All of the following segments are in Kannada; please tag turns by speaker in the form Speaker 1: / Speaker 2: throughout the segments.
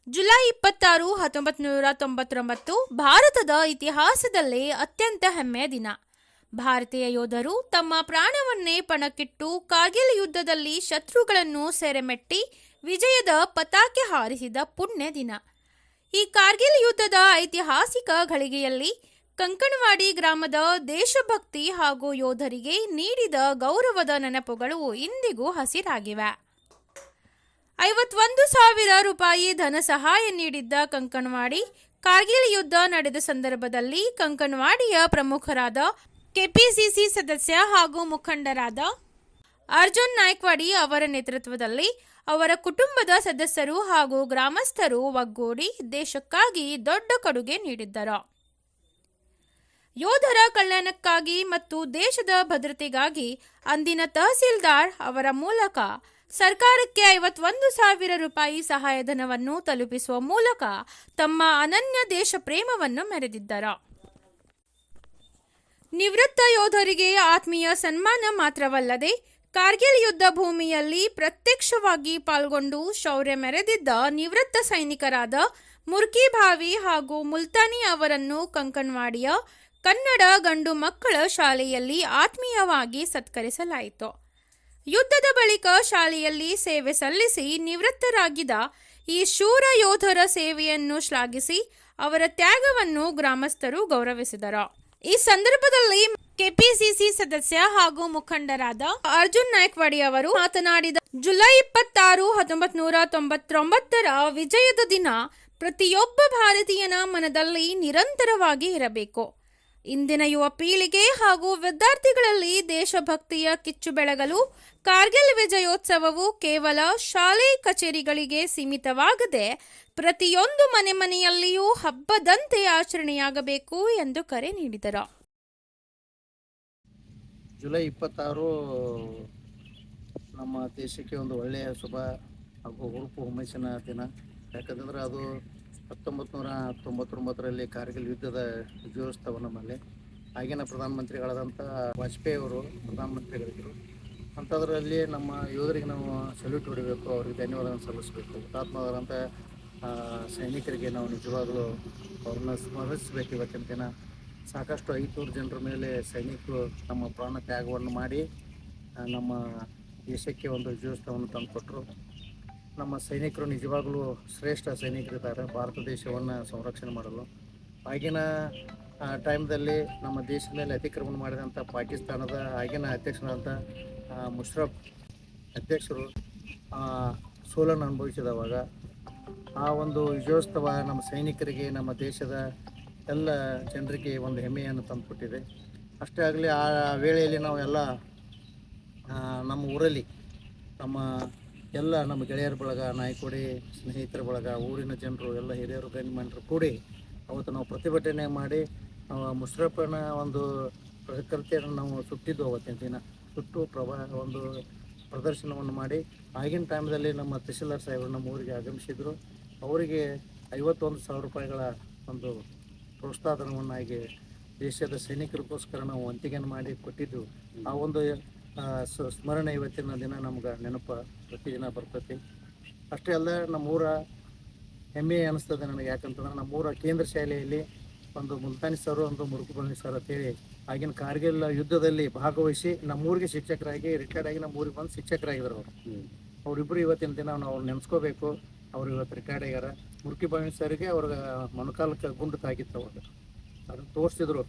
Speaker 1: ಜುಲೈ 26, 1999 ಭಾರತದ ಇತಿಹಾಸದಲ್ಲೇ ಅತ್ಯಂತ ಹೆಮ್ಮೆಯ ದಿನ. ಭಾರತೀಯ ಯೋಧರು ತಮ್ಮ ಪ್ರಾಣವನ್ನೇ ಪಣಕ್ಕಿಟ್ಟು ಕಾರ್ಗಿಲ್ ಯುದ್ಧದಲ್ಲಿ ಶತ್ರುಗಳನ್ನು ಸೆರೆಮೆಟ್ಟಿ ವಿಜಯದ ಪತಾಕೆ ಹಾರಿಸಿದ ಪುಣ್ಯ ದಿನ. ಈ ಕಾರ್ಗಿಲ್ ಯುದ್ಧದ ಐತಿಹಾಸಿಕ ಘಳಿಗೆಯಲ್ಲಿ ಕಂಕಣವಾಡಿ ಗ್ರಾಮದ ದೇಶಭಕ್ತಿ ಹಾಗೂ ಯೋಧರಿಗೆ ನೀಡಿದ ಗೌರವದ ನೆನಪುಗಳು ಇಂದಿಗೂ ಹಸಿರಾಗಿವೆ. 51,000 ರೂಪಾಯಿ ಧನ ಸಹಾಯ ನೀಡಿದ್ದ ಕಂಕಣವಾಡಿ ಕಾರ್ಗಿಲ್ ಯುದ್ಧ ನಡೆದ ಸಂದರ್ಭದಲ್ಲಿ ಕಂಕಣವಾಡಿಯ ಪ್ರಮುಖರಾದ ಕೆಪಿಸಿಸಿ ಸದಸ್ಯ ಹಾಗೂ ಮುಖಂಡರಾದ ಅರ್ಜುನ್ ನಾಯ್ಕವಾಡಿ ಅವರ ನೇತೃತ್ವದಲ್ಲಿ ಅವರ ಕುಟುಂಬದ ಸದಸ್ಯರು ಹಾಗೂ ಗ್ರಾಮಸ್ಥರು ಒಗ್ಗೂಡಿ ದೇಶಕ್ಕಾಗಿ ದೊಡ್ಡ ಕೊಡುಗೆ ನೀಡಿದ್ದರು. ಯೋಧರ ಕಲ್ಯಾಣಕ್ಕಾಗಿ ಮತ್ತು ದೇಶದ ಭದ್ರತೆಗಾಗಿ ಅಂದಿನ ತಹಸೀಲ್ದಾರ್ ಅವರ ಮೂಲಕ ಸರ್ಕಾರಕ್ಕೆ 51,000 ರೂಪಾಯಿ ಸಹಾಯಧನವನ್ನು ತಲುಪಿಸುವ ಮೂಲಕ ತಮ್ಮ ಅನನ್ಯ ದೇಶ ಪ್ರೇಮವನ್ನು ಮೆರೆದಿದ್ದರು. ನಿವೃತ್ತ ಯೋಧರಿಗೆ ಆತ್ಮೀಯ ಸನ್ಮಾನ ಮಾತ್ರವಲ್ಲದೆ ಕಾರ್ಗಿಲ್ ಯುದ್ಧ ಭೂಮಿಯಲ್ಲಿ ಪ್ರತ್ಯಕ್ಷವಾಗಿ ಪಾಲ್ಗೊಂಡು ಶೌರ್ಯ ಮೆರೆದಿದ್ದ ನಿವೃತ್ತ ಸೈನಿಕರಾದ ಮುರ್ಕಿ ಭಾವಿ ಹಾಗೂ ಮುಲ್ತಾನಿ ಅವರನ್ನು ಕಂಕಣವಾಡಿಯ ಕನ್ನಡ ಗಂಡು ಮಕ್ಕಳ ಶಾಲೆಯಲ್ಲಿ ಆತ್ಮೀಯವಾಗಿ ಸತ್ಕರಿಸಲಾಯಿತು. ಯುದ್ಧದ ಬಳಿಕ ಶಾಲೆಯಲ್ಲಿ ಸೇವೆ ಸಲ್ಲಿಸಿ ನಿವೃತ್ತರಾಗಿದ್ದ ಈ ಶೂರ ಯೋಧರ ಸೇವೆಯನ್ನು ಶ್ಲಾಘಿಸಿ ಅವರ ತ್ಯಾಗವನ್ನು ಗ್ರಾಮಸ್ಥರು ಗೌರವಿಸಿದರು. ಈ ಸಂದರ್ಭದಲ್ಲಿ ಕೆಪಿಸಿಸಿ ಸದಸ್ಯ ಹಾಗೂ ಮುಖಂಡರಾದ ಅರ್ಜುನ್ ನಾಯ್ಕವಾಡಿ ಅವರು ಮಾತನಾಡಿದ, ಜುಲೈ 26, 1999 ವಿಜಯದ ದಿನ ಪ್ರತಿಯೊಬ್ಬ ಭಾರತೀಯನ ಮನದಲ್ಲಿ ನಿರಂತರವಾಗಿ ಇರಬೇಕು. ಇಂದಿನ ಯುವ ಪೀಳಿಗೆ ಹಾಗೂ ವಿದ್ಯಾರ್ಥಿಗಳಲ್ಲಿ ದೇಶಭಕ್ತಿಯ ಕಿಚ್ಚು ಬೆಳಗಲು ಕಾರ್ಗಿಲ್ ವಿಜಯೋತ್ಸವವು ಕೇವಲ ಶಾಲೆ ಕಚೇರಿಗಳಿಗೆ ಸೀಮಿತವಾಗದೆ ಪ್ರತಿಯೊಂದು ಮನೆಯಲ್ಲಿಯೂ ಹಬ್ಬದಂತೆ ಆಚರಣೆಯಾಗಬೇಕು ಎಂದು ಕರೆ ನೀಡಿದರು.
Speaker 2: ಜುಲೈ 26 ನಮ್ಮ ದೇಶಕ್ಕೆ ಒಂದು ಒಳ್ಳೆಯ ಶುಭ ಹಾಗೂ ಹುರುಪು ಹುಮ್ಮಸ್ಸಿನ ದಿನ. ಯಾಕಂತಂದ್ರೆ ಅದು 1999ರಲ್ಲಿ ಕಾರ್ಗಿಲ್ ಯುದ್ಧದ ವಿಜಯೋತ್ಸವ. ನಮ್ಮಲ್ಲಿ ಆಗಿನ ಪ್ರಧಾನಮಂತ್ರಿಗಳಾದಂಥ ವಾಜಪೇಯಿ ಅವರು ಪ್ರಧಾನಮಂತ್ರಿಗಳಿದ್ದರು. ಅಂಥದ್ರಲ್ಲಿ ನಮ್ಮ ಯೋಧರಿಗೆ ನಾವು ಸಲ್ಯೂಟ್ ಹೊಡಿಬೇಕು, ಅವ್ರಿಗೆ ಧನ್ಯವಾದವನ್ನು ಸಲ್ಲಿಸಬೇಕು. ಹುತಾತ್ಮರಾದಂಥ ಸೈನಿಕರಿಗೆ ನಾವು ನಿಜವಾಗಲೂ ಅವ್ರನ್ನ ಸ್ಮರಿಸಬೇಕು. ಇವತ್ತಿನ ದಿನ ಸಾಕಷ್ಟು 500 ಜನರ ಮೇಲೆ ಸೈನಿಕರು ನಮ್ಮ ಪ್ರಾಣ ತ್ಯಾಗವನ್ನು ಮಾಡಿ ನಮ್ಮ ದೇಶಕ್ಕೆ ಒಂದು ವಿಜಯೋತ್ಸವವನ್ನು ತಂದುಕೊಟ್ರು. ನಮ್ಮ ಸೈನಿಕರು ನಿಜವಾಗಲೂ ಶ್ರೇಷ್ಠ ಸೈನಿಕರಿದ್ದಾರೆ ಭಾರತ ದೇಶವನ್ನು ಸಂರಕ್ಷಣೆ ಮಾಡಲು. ಆಗಿನ ಟೈಮ್ದಲ್ಲಿ ನಮ್ಮ ದೇಶದ ಮೇಲೆ ಅತಿಕ್ರಮಣ ಮಾಡಿದಂಥ ಪಾಕಿಸ್ತಾನದ ಆಗಿನ ಅಧ್ಯಕ್ಷರಾದಂಥ ಮುಷರಫ್ ಅಧ್ಯಕ್ಷರು ಸೋಲನ್ನು ಅನುಭವಿಸಿದವಾಗ ಆ ಒಂದು ವಿಜಯೋತ್ಸವ ನಮ್ಮ ಸೈನಿಕರಿಗೆ, ನಮ್ಮ ದೇಶದ ಎಲ್ಲ ಜನರಿಗೆ ಒಂದು ಹೆಮ್ಮೆಯನ್ನು ತಂದುಕೊಟ್ಟಿದೆ. ಅಷ್ಟೇ ಆಗಲಿ, ಆ ವೇಳೆಯಲ್ಲಿ ನಾವು ಎಲ್ಲ ನಮ್ಮ ಊರಲ್ಲಿ ನಮ್ಮ ಗೆಳೆಯರ ಬಳಗ, ನಾಯ್ಕವಾಡಿ ಸ್ನೇಹಿತರ ಬಳಗ, ಊರಿನ ಜನರು ಎಲ್ಲ ಹಿರಿಯರು ಗಣ್ಯಮಾನ್ಯರು ಕೂಡಿ ಅವತ್ತು ನಾವು ಪ್ರತಿಭಟನೆ ಮಾಡಿ ಮುಷರಫನ ಒಂದು ಪ್ರತಿಕೃತಿಯನ್ನು ನಾವು ಸುಟ್ಟಿದ್ದು. ಅವತ್ತಿನ ದಿನ ಸುಟ್ಟು ಒಂದು ಪ್ರದರ್ಶನವನ್ನು ಮಾಡಿ ಆಗಿನ ಟೈಮ್ದಲ್ಲಿ ನಮ್ಮ ತಹಸೀಲ್ದಾರ್ ಸಾಹೇಬರು ನಮ್ಮ ಊರಿಗೆ ಆಗಮಿಸಿದರು. ಅವರಿಗೆ 51,000 ರೂಪಾಯಿಗಳ ಒಂದು ಪ್ರೋತ್ಸಾಹಧನವನ್ನಾಗಿ ದೇಶದ ಸೈನಿಕರಿಗೋಸ್ಕರ ನಾವು ವಂತಿಗೆಯನ್ನು ಮಾಡಿ ಕೊಟ್ಟಿದ್ದು. ಆ ಒಂದು ಸ್ಮರಣೆ ಇವತ್ತಿನ ದಿನ ನಮ್ಗೆ ನೆನಪು ಪ್ರತಿದಿನ ಬರ್ತೈತಿ. ಅಷ್ಟೇ ಅಲ್ಲ, ನಮ್ಮೂರ ಹೆಮ್ಮೆ ಅನ್ನಿಸ್ತದೆ ನನಗೆ. ಯಾಕಂತಂದ್ರೆ ನಮ್ಮೂರ ಕೇಂದ್ರ ಶಾಲೆಯಲ್ಲಿ ಒಂದು ಮುಲ್ತಾನಿ ಸರ್, ಒಂದು ಮುರುಕುಬಳ್ಳಿ ಸರ್ ಅಂತೇಳಿ ಆಗಿನ ಕಾರ್ಗಿಲ್ ಯುದ್ಧದಲ್ಲಿ ಭಾಗವಹಿಸಿ ನಮ್ಮೂರಿಗೆ ಶಿಕ್ಷಕರಾಗಿ ರಿಟೈರ್ಡ್ ಆಗಿ ನಮ್ಮೂರಿಗೆ ಬಂದು ಶಿಕ್ಷಕರಾಗಿದ್ರು ಅವರು. ಅವರಿಬ್ಬರು ಇವತ್ತಿನ ದಿನ ನಾವು ನೆನೆಸ್ಕೋಬೇಕು. ಅವ್ರು ಇವತ್ತು ರಿಟೈರ್ಡ್ ಆಗ್ಯಾರ. ಮುರುಕುಬಳ್ಳಿ ಸರ್ಗೆ ಅವ್ರಿಗೆ ಮೊಣಕಾಲಕ್ಕೆ ಗುಂಡು ತಾಗಿತ್ತು. ಅವಾಗ ಅದನ್ನು ತೋರಿಸಿದ್ರು.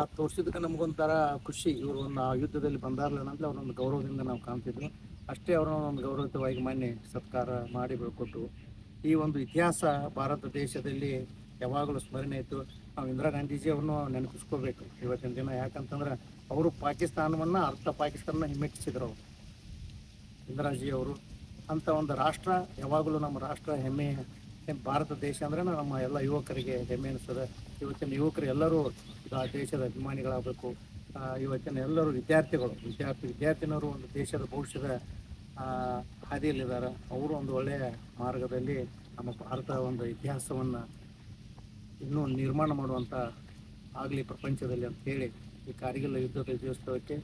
Speaker 2: ಆ ತೋರಿಸಿದಕ್ಕೆ ನಮಗೊಂಥರ ಖುಷಿ. ಇವರು ಒಂದು ಆ ಯುದ್ಧದಲ್ಲಿ ಬಂದಾರಲ್ಲ ಅಂತ ಅವ್ರೊಂದು ಗೌರವದಿಂದ ನಾವು ಕಾಣ್ತಿದ್ವಿ. ಅಷ್ಟೇ ಅವ್ರನ್ನ ಒಂದು ಗೌರವಯುತವಾಗಿ ಮೊನ್ನೆ ಸತ್ಕಾರ ಮಾಡಿ ಬೆಳ್ಕೊಟ್ಟು ಈ ಒಂದು ಇತಿಹಾಸ ಭಾರತ ದೇಶದಲ್ಲಿ ಯಾವಾಗಲೂ ಸ್ಮರಣೆ ಇತ್ತು. ನಾವು ಇಂದಿರಾ ಗಾಂಧೀಜಿ ಅವ್ರನ್ನೂ ನೆನಪಿಸ್ಕೋಬೇಕು ಇವತ್ತಿನ ದಿನ. ಯಾಕಂತಂದ್ರೆ ಅವರು ಪಾಕಿಸ್ತಾನವನ್ನು ಪಾಕಿಸ್ತಾನ ಹಿಮ್ಮೆಟ್ಟಿಸಿದ್ರು ಅವರು, ಇಂದಿರಾಜಿ ಅವರು. ಅಂಥ ಒಂದು ರಾಷ್ಟ್ರ ಯಾವಾಗಲೂ ನಮ್ಮ ರಾಷ್ಟ್ರ ಹೆಮ್ಮೆ. ಭಾರತ ದೇಶ ಅಂದ್ರೆ ನಮ್ಮ ಎಲ್ಲ ಯುವಕರಿಗೆ ಹೆಮ್ಮೆ ಅನಿಸ್ತದೆ. ಇವತ್ತಿನ ಯುವಕರು ಎಲ್ಲರೂ ಆ ದೇಶದ ಅಭಿಮಾನಿಗಳಾಗಬೇಕು. ಇವತ್ತಿನ ಎಲ್ಲರೂ ವಿದ್ಯಾರ್ಥಿನವರು ಒಂದು ದೇಶದ ಭವಿಷ್ಯದ ಹಾದಿಯಲ್ಲಿದ್ದಾರೆ. ಅವರು ಒಂದು ಒಳ್ಳೆಯ ಮಾರ್ಗದಲ್ಲಿ ನಮ್ಮ ಭಾರತ ಒಂದು ಇತಿಹಾಸವನ್ನು ಇನ್ನೂ ನಿರ್ಮಾಣ ಮಾಡುವಂಥ ಆಗಲಿ ಪ್ರಪಂಚದಲ್ಲಿ ಅಂತೇಳಿ ಈ ಕಾರ್ಗಿಲ್ ಯುದ್ಧದ ವಿಜಯೋತ್ಸವಕ್ಕೆ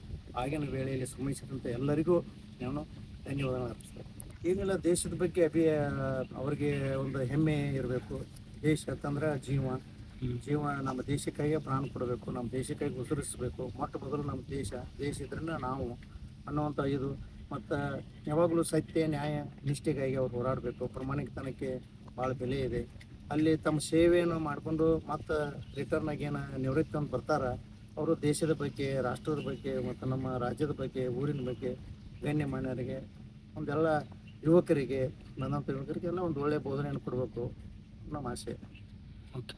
Speaker 2: ಆಗಿನ ವೇಳೆಯಲ್ಲಿ ಶ್ರಮಿಸಿದಂಥ ಎಲ್ಲರಿಗೂ ನಾನು ಧನ್ಯವಾದ ಅರ್ಪಿಸ್ತೇನೆ. ಏನಿಲ್ಲ, ದೇಶದ ಬಗ್ಗೆ ಅವ್ರಿಗೆ ಒಂದು ಹೆಮ್ಮೆ ಇರಬೇಕು. ದೇಶ ಅಂತಂದ್ರೆ ಜೀವ ನಮ್ಮ ದೇಶಕ್ಕಾಗಿ ಪ್ರಾಣ ಕೊಡಬೇಕು, ನಮ್ಮ ದೇಶಕ್ಕಾಗಿ ಉಸಿರಿಸಬೇಕು. ಮೊಟ್ಟ ಮೊದಲು ನಮ್ಮ ದೇಶ ಇದ್ರಿಂದ ನಾವು ಅನ್ನುವಂಥ ಇದು. ಮತ್ತು ಯಾವಾಗಲೂ ಸತ್ಯ ನ್ಯಾಯ ನಿಷ್ಠೆಗಾಗಿ ಅವ್ರು ಹೋರಾಡಬೇಕು. ಪ್ರಾಮಾಣಿಕತನಕ್ಕೆ ಭಾಳ ಬೆಲೆ ಇದೆ. ಅಲ್ಲಿ ತಮ್ಮ ಸೇವೆಯನ್ನು ಮಾಡಿಕೊಂಡು ಮತ್ತು ರಿಟರ್ನ್ ಆಗಿ ಏನು ನಿವೃತ್ತಿ ಅಂತ ಬರ್ತಾರೆ, ಅವರು ದೇಶದ ಬಗ್ಗೆ, ರಾಷ್ಟ್ರದ ಬಗ್ಗೆ ಮತ್ತು ನಮ್ಮ ರಾಜ್ಯದ ಬಗ್ಗೆ, ಊರಿನ ಬಗ್ಗೆ ಗಣ್ಯಮಾನ್ಯರಿಗೆ ಒಂದೆಲ್ಲ ಯುವಕರಿಗೆ ಬಂದಂಥ ಯುವಕರಿಗೆಲ್ಲ ಒಂದು ಒಳ್ಳೆಯ ಬೋಧನೆಯನ್ನು ಕೊಡಬೇಕು ನಮ್ಮ ಆಸೆ.
Speaker 3: ಓಕೆ.